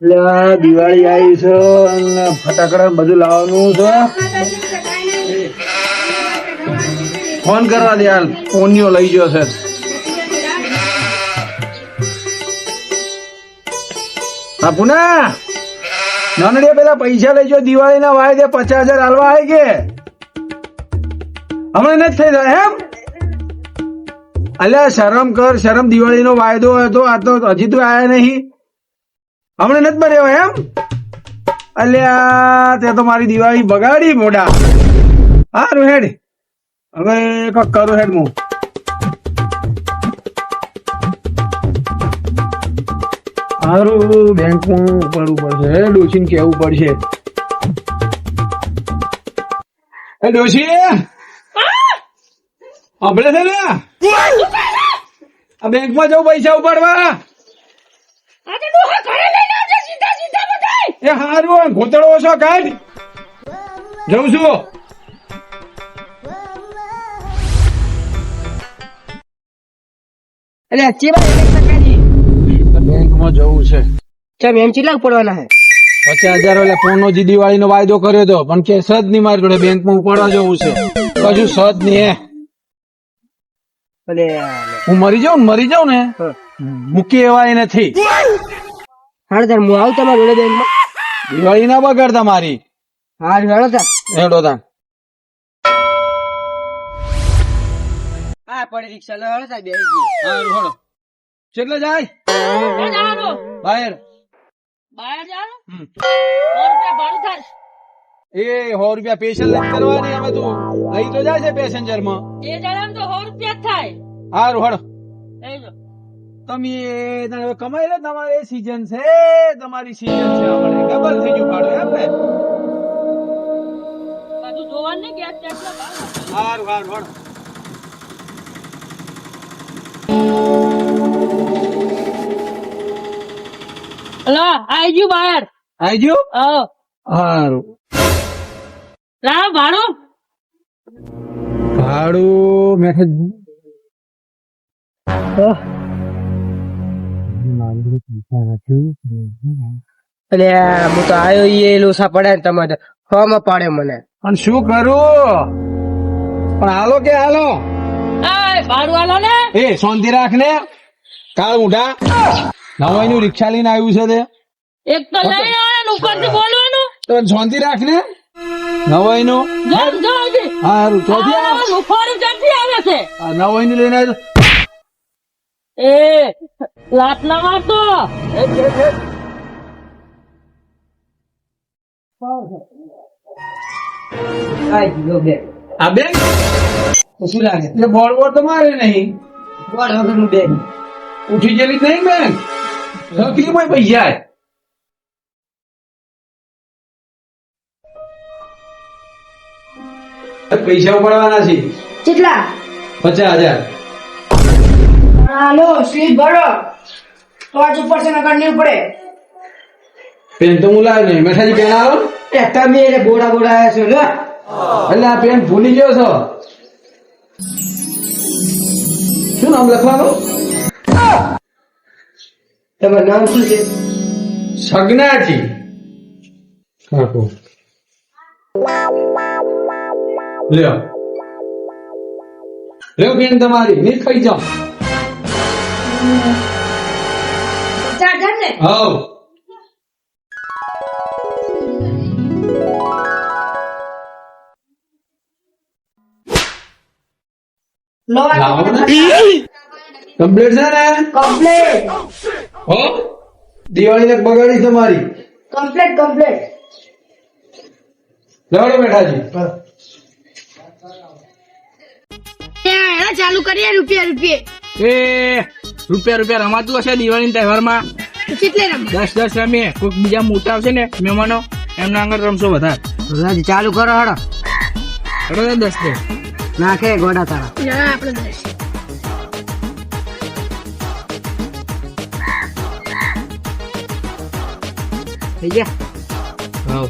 દિવાળી આવી છે અને ફટાકડા બધું લાવવાનું છે. ફોન કરવા દે હાલ, ફોનીઓ લઈ ગયો છે. હા પુના નાનડીએ પેલા પૈસા લઈ ગયો દિવાળી ના વાયદે 50,000 હાલવા આવે કે હમણાં નથી થઈ જાય એમ. અલ્યા શરમ કર, શરમ. દિવાળી નો વાયદો હતો, આ તો હજી તો આયા નહીં. હમણાં નથી બન્યો એમ. અલ્યા તે તો મારી દિવાળી બગાડી મોડા. હારું હેડ, હવે કોક કરું હેડ હું. હારું બેંકમાં પડવું પડશે, ડોશીને કેવું પડશે. એ ડોશી આપણે છે ને આ બેંકમાં જવું પૈસા ઉપાડવા. એ હારું ઘોતડો ઓછો કાઢ, જઉં છું. બેંકમાં જવું છે. ચમ એમ કેટલા પડવાના હે? 50,000 એટલે ફોનનો જે દિવાળી નો વાયદો કર્યો હતો, પણ કે સદ ની મારી જોડે બેંકમાં ઉપાડવા જવું છે. કશું સદ નહીં હે. હું મરી જાઉં ને મૂકી એવાય નથી. હાડ તાર હું આવું તમારા જોડે બેંકમાં. દિવાળી ના બગાડતા મારી. હા હેડો તાર. હેડો તાર. હા પડી રિક્ષા લો હેડો તાર બેસી ગઈ. હારું હેડો. કેટલે જાય? બહાર. બહાર જાઓ 100 રૂપિયા ભાડું થાય. એ 100 રૂપિયા સ્પેશિયલ નથી કરવાની. અમે તો લઈ તો જાય છે પેસેન્જર માં. એ જણામ તો 100 રૂપિયા જ થાય. હારું હેડો. લઈ લો. તમે કમાઈ લો, તમારે સીઝન છે, તમારી સીઝન છે. આપણે ડબલ થઈ ગયું ભાડું એમ ને. બધું જોવાનું ને ગેસ ટેક્સના ભાવ. હારું હારું હેડો. હલો આઈ ગયું બહાર. આઈ ગયું? હા હારું. લાવ ભાડું. ભાડું મેં એટલે હું તો આયો એ લોસા પડે ને તમારે ફોર્મ પાડે મને. પણ શું કરું? પણ હાલો કે હાલો. એ ભાડું આલો ને. એ શાંતિ રાખ ને. કાળ ઉઠા નવાઈ નું રિક્ષા લઈને આવ્યું છે તે. એક તો લઈ આવવાનું ઉપરથી બોલવાનું. તો શાંતિ રાખ ને. નવાઈ નું જોર જોરથી. હારું ચોથી આ મુફારું ક્યાંથી આવે છે? નવાઈ નું લઈને આવ્યો. એ લાત ના મારતો. આઈ ગયો બે. આ બેંક તો શું લાગે? એટલે બોર્ડ બોર્ડ તો મારે નહીં. બોલ વગરનું બેંક. ઉઠી ગયેલી જ નહીં બેંક. કેટલી કોઈ પૈસા હે? પૈસા ઉપાડવાના છે કેટલા? 50,000. હાલો સ્લીપ ભરો તો આજ ઉપર છે નકર નહીં પડે. પેન તો હું લાવ્યો નહીં. મેઠાજી પેન આવો. એ તમે એને બોડા બોડા આવ્યા છો લો. એટલે આ પેન ભૂલી ગયો છો. શું નામ લખવાનું? તમારું નામ શું છે? સગનાજી. કાકો લ્યો લ્યો બેન તમારી નહીં ખાઈ જાઓ. ચાર્જર ને. હાઉ લો લાવો ને. કમ્પ્લીટ છે ને? કમ્પ્લીટ હો દિવાળી ને બગાડી તમારી. Complete complete. લાવડો બેઠાજી. ચાલુ કરીએ રૂપિયા રૂપિયે. એ રૂપિયા રમાતું હશે દિવાળી તહેવારમાં. કેટલે રમ? 10 રમીએ. કોઈક બીજા મોટા આવશે ને મહેમાનો એમના આગળ રમશો વધારે. ચાલુ કરો હડો. કરો ને 10 દે. નાખે ગોડા તારા. ના આપણે 10. થઈ ગયા. હા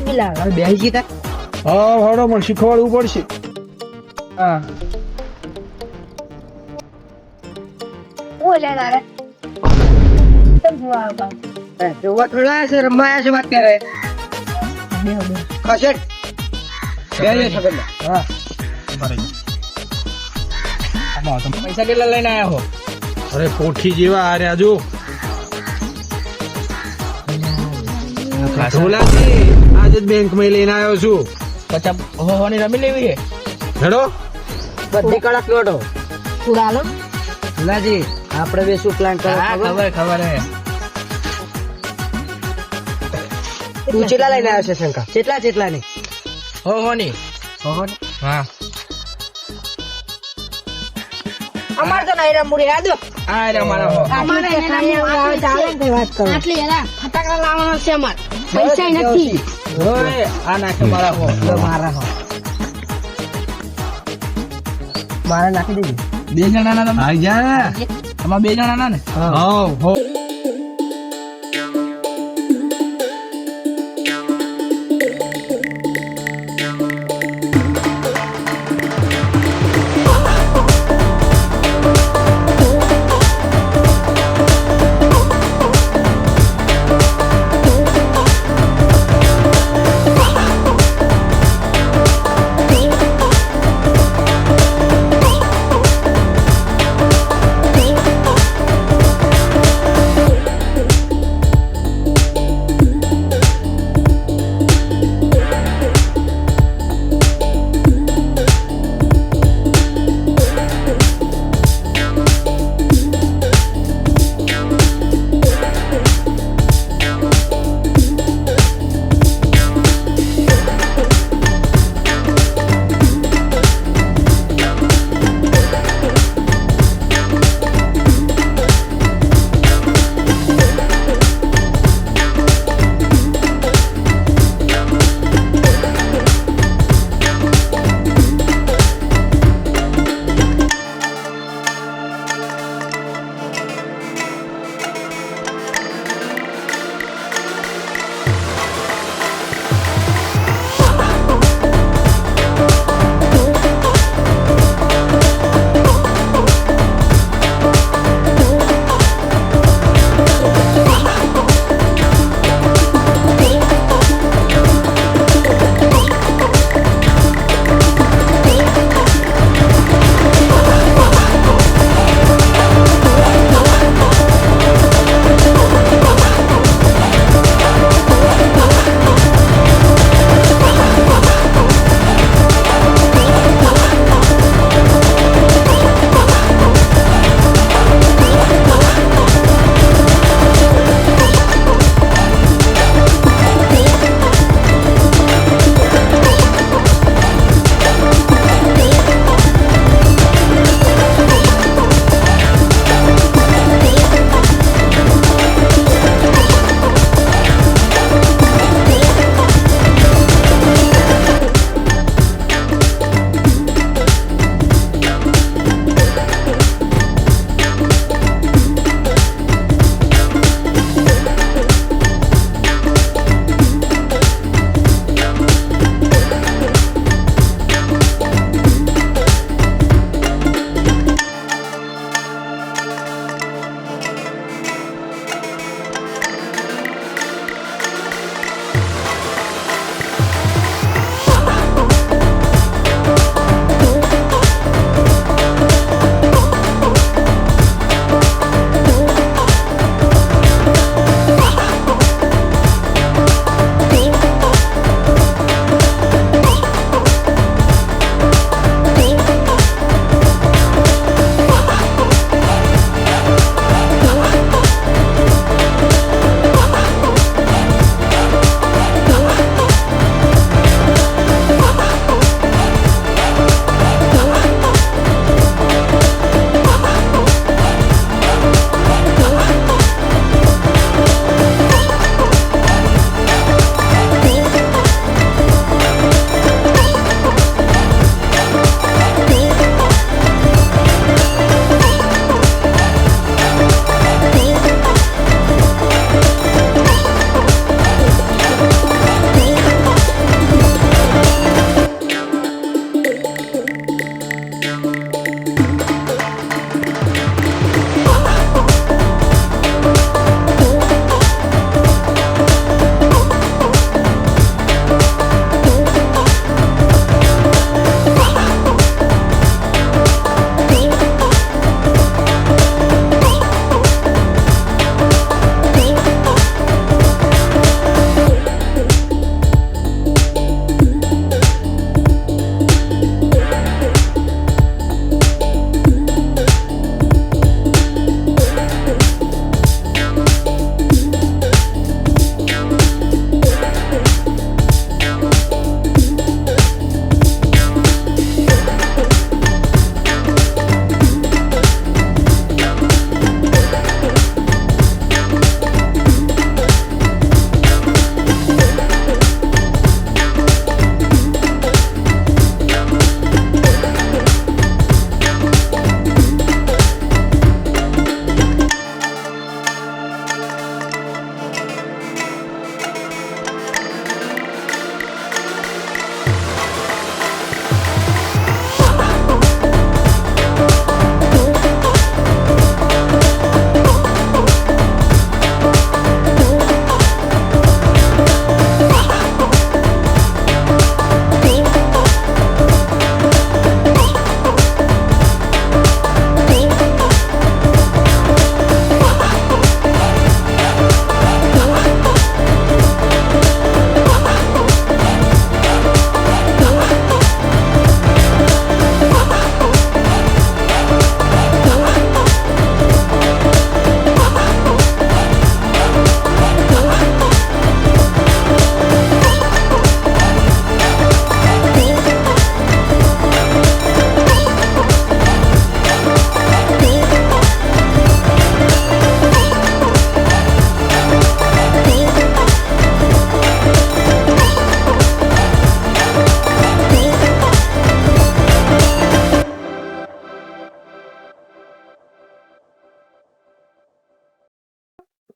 મિલા હવે બેસી જીતા હા હડો પણ શીખવાડવું પડશે. હા જોવા થોડા છે રમવા આવ્યા છે વાત કરે ખસેટ બેહી જા સગન હા પૈસા કેટલા લઈને આયા હો? અરે કોઠી જેવા હાર્યા જો. ઢોલાજી આજે જ બેંક માં લઈને આવ્યો છું. 50 ની રમી લેવી છે. હેડો બધી કડક લોટો ભુલાજી આપણે બે શું પ્લાન કરો હા, ખબર હે. તું કેટલા લઈને આવ્યો છે શંકા કેટલા ની ની હા અમાર તો નહીં રમુડી યાદ આ રે અમારા હો. આટલી એના ફટાકડા લાવવાના છે અમાર પૈસા નથી. ઓય, આ નાખે મારા હો. મારા નાખી દેજે 2 જણાના તમે? આઈ જા. આમાં 2 જણાના ને? હા હો.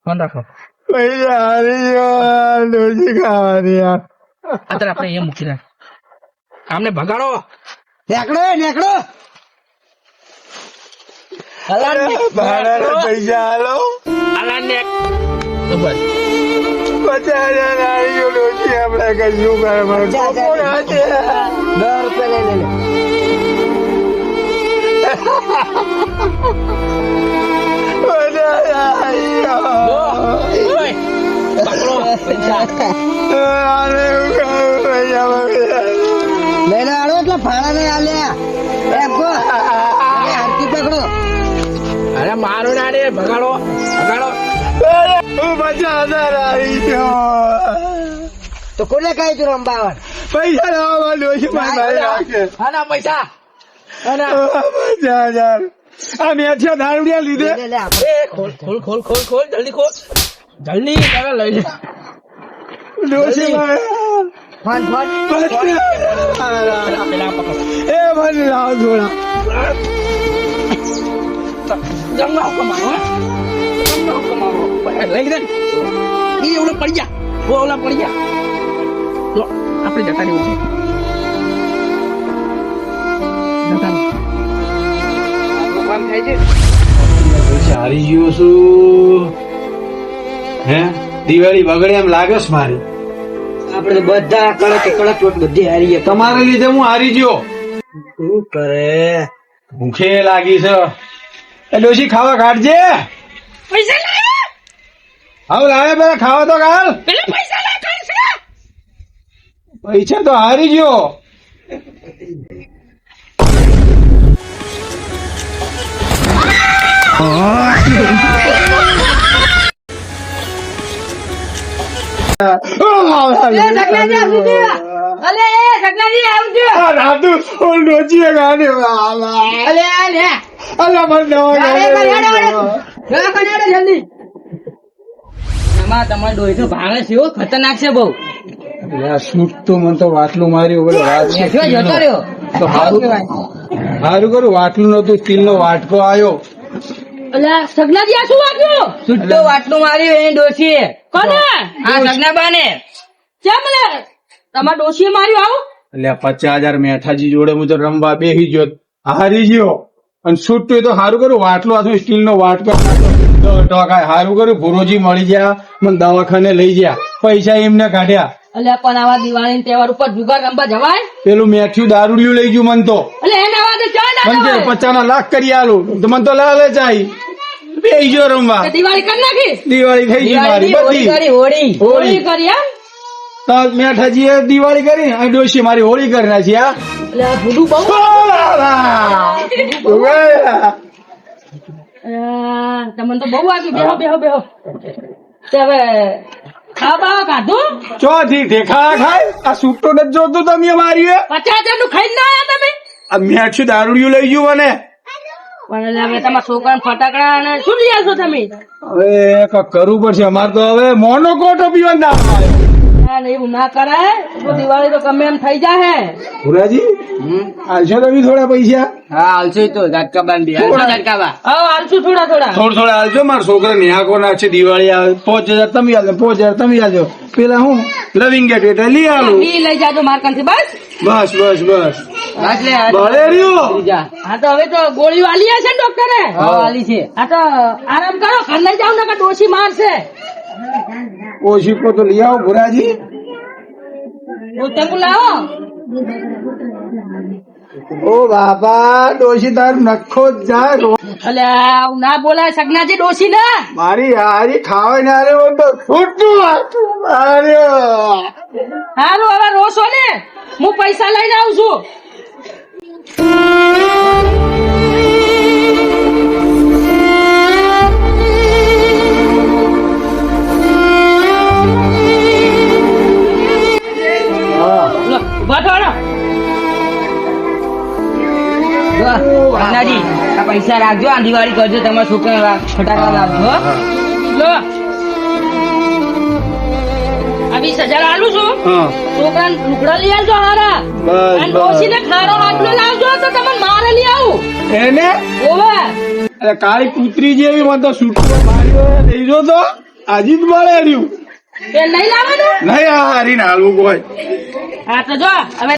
ફોન રાખો પૈસા હારી ગયો ડોશી ખાવાની યાર અત્યારે આપણે એ મૂકી રાખ આમને ભગાડો નેકડો નેકડો ભાડાના પૈસા હાલો આલા ને તો બસ 50,000 હારી ગયો ડોશી આપણે કઈ શું કરે મારે કોણ હાથે 10 રૂપિયા લઈ લે ઓય પકડો પૈસા લઈ લે આડો એટલે ભાડા નહીં આલ્યા એમ કહો હરકી પકડો અરે મારો ના રે ભગાડો ભગાડો 50,000 આવી ગયો તો કોને કહી તું રંબાવન પૈસા લાવવા ડોશી મારી ભાઈ રાખે આના પૈસા આના 50,000 આ મેઠિયા દારૂડિયા લીધે લે લે આપણે એ ખોલ ખોલ ખોલ ખોલ ખોલ જલ્દી ખોલ જલ્દી તારા લઈ લે ડોશી ફોન ફોન પેલા પકડ એ મને લાવ થોડા જમવા કમાવો જમવા કમાવો લઈ દે એ ઓલા પડી જા ઓલા પડી જા તો આપણે જતા રહેવું છે જતા રહો. આપણું કામ થાય છે પૈસા હારી ગયો છું હે દિવાળી બગડે એમ લાગે છે મારી આપણે તો બધા કડક કડક લોટ બધી હારી ગયા તમારા લીધે હું હારી ગયો શું કરે ભૂખે લાગી છે એ ડોશી ખાવા કાઢજે પૈસા લાવ હવે લાવે પેલા ખાવા તો કાલ પેલા પૈસા લાવ કરશે પૈસા તો હારી ગયો અલે સગનાજી આવજો રાધુ ડોશી ગાડી અલે લે અલા મને જલ્દી એમાં તમારો ડોહી તો ભાવે છે એવો ખતરનાક છે બહુ સૂટ તો મને તો વાટલું માર્યું બોલો જતો રહ્યો તો સારું સારું કરું વાટલું નતું સ્ટીલ નો વાટકો આવ્યો અલ્યા સગનાજી આ શું વાગ્યું છૂટો વાટલું માર્યું એ ડોશીએ કોને આ સગનાબાને કેમ લે તમારા ડોશીએ માર્યું આવું એટલે 50,000 મેઠાજી જોડે હું તો રમવા બેસી ગયો હારી ગયો અને છૂટતું તો સારું કર્યું વાટલું આથું સ્ટીલ નો વાટકો ટોકાય સારું કર્યું ભુરોજી મળી ગયા મને દવાખાને લઈ ગયા પૈસા એમને કાઢ્યા અલ્યા પણ આવા દિવાળી તહેવાર ઉપર જુગાર રમવા જવાય પેલું મેઠ્યું દારૂડિયું લઈ ગયું મન તો એટલે એના વાદે ચાલ ના મને જવાય 50 લાખ કરી આલું તો મને તો લાલે ચાઈ બેસી ગયો રમવા કે દિવાળી કરી નાખી દિવાળી થઈ ગઈ મારી બધી હોળી હોળી કરી એમ તો મેઠાજીએ દિવાળી કરી અને ડોશી મારી હોળી કરી નાખી આ એટલે આ ભૂડું બહુ તમને તો બહુ વાગ્યું બેહો બેહો બેહો તે હવે ખાવા કાઢું ચોથી ઠેખા ખાય આ સૂટો નથી જોતું તમે મારી 50,000 નું ખાઈ ના આયા તમે આ મેઠ્યું દારૂડિયું લઈ ગયું મને પણ એટલે હવે તમારા છોકરાને ફટાકડા અને શું લઈ આવશો તમે હવે કાંઈક કરવું પડશે અમારે તો હવે મોનો કોટો પીવાનું ના આવે ના, એવું ના કરાય તો દિવાળી તો ગમે એમ થઈ જાય ભુરાજી આલશો તમે થોડા પૈસા હા હાલશે તો ઝટકા બાંધી ઝટકાબા હા હાલશું થોડા થોડા થોડા આલજો મારા છોકરા ન્યાકો નાખશે દિવાળી આવે 5,000 તમે આલજો 5,000 તમે આલજો પેલા હું લવિંગ ગેટ એટલે લઈ આલું બી લઈ જાજો મારકાનથી બસ બસ બસ બસ એટલે ભલે રહ્યો હા તો હવે તો ગોળીઓ આલી હશે ને ડોક્ટરે હાલી છે હા તો આરામ કરો ઘર લઈ જાવ ને કે ડોશી મારશે ઓશીકો તો લઈ આવો ભુરાજી ઉતંકુ લાવો ઓ બાપા ડોશી તાર નખો જ જાય એટલે આવું ના બોલાય સગનાજી ડોશી ના મારી હારી ખાવા ના રે તો છૂટું અરે હારું હવે રોશો ને હું પૈસા લઈને આવું છું લો, ઉભા થો ને. અન્નાજી આ પૈસા રાખજો આ દિવાળી કરજો તમારા છોકરા ફટાકડા લાવજો હો. લો આ 20,000 આલું છું છોકરાને લુગડા લઈ આવજો હારા બસ અને ડોશીને ખારો આટલો લાવજો તો તમને મારે લઈ આવું એને ઓવે અરે કાળી કૂતરી જેવી મને તો છૂટું માર્યો લઈ જો તો આજી જ મળે રહ્યું એ નહીં લાવવાનું નહીં આ હારીને હાલવું કોઈ હા તો જો હવે